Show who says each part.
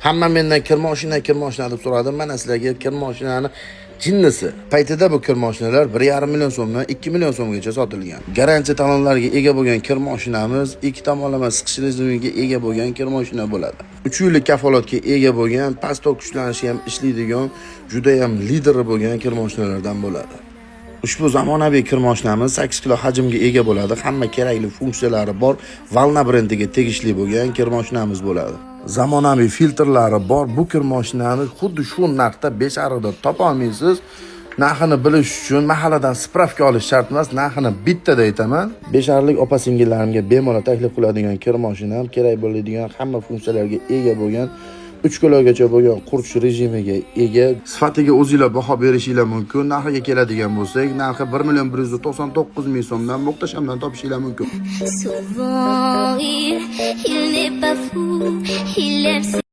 Speaker 1: Hamma mendan kir moshina deb so'radi. Mana sizlarga kir moshinani jinnisi. Paytida bu kir moshinalar 1,5 million so'mdan 2 million so'mgacha sotilgan. Garantiya talonlarga ega bo'lgan kir moshinamiz, ikki tomonlama siqish rejimiga ega bo'lgan kir moshina bo'ladi. 3 yillik kafolatga ega bo'lgan, past kuchlanishi ham ishlaydigan, juda ham lideri bo'lgan kir moshinalardan bo'ladi. Ushbu zamonaviy kir moshinamiz 8 kilo hajmga ega bo'ladi. Hamma kerakli funksiyalari bor, Valna brendiga tegishli bo'lgan kir moshinamiz bo'ladi. Zamonaviy filtrlari bor. Bu kir moshinani xuddi shu narxda 5,5 da topa olmaysiz. Narxini bilish uchun mahalladan spravka olish shart emas, narxini bittada aytaman. 5,5lik opa-singillarimga bemalol taklif qiladigan kir moshinam, kerak bo'ladigan hamma funksiyalarga ega bo'lgan 3 kilogacha bo'lgan quritish rejimiga ega. Sifatiga o'zingizlar baho berishinglar mumkin. Narxiga keladigan bo'lsak, narxi 1,199,000 so'mdan muhtashamdan topishingiz mumkin.
Speaker 2: Souvent, il n'est pas fou, il aime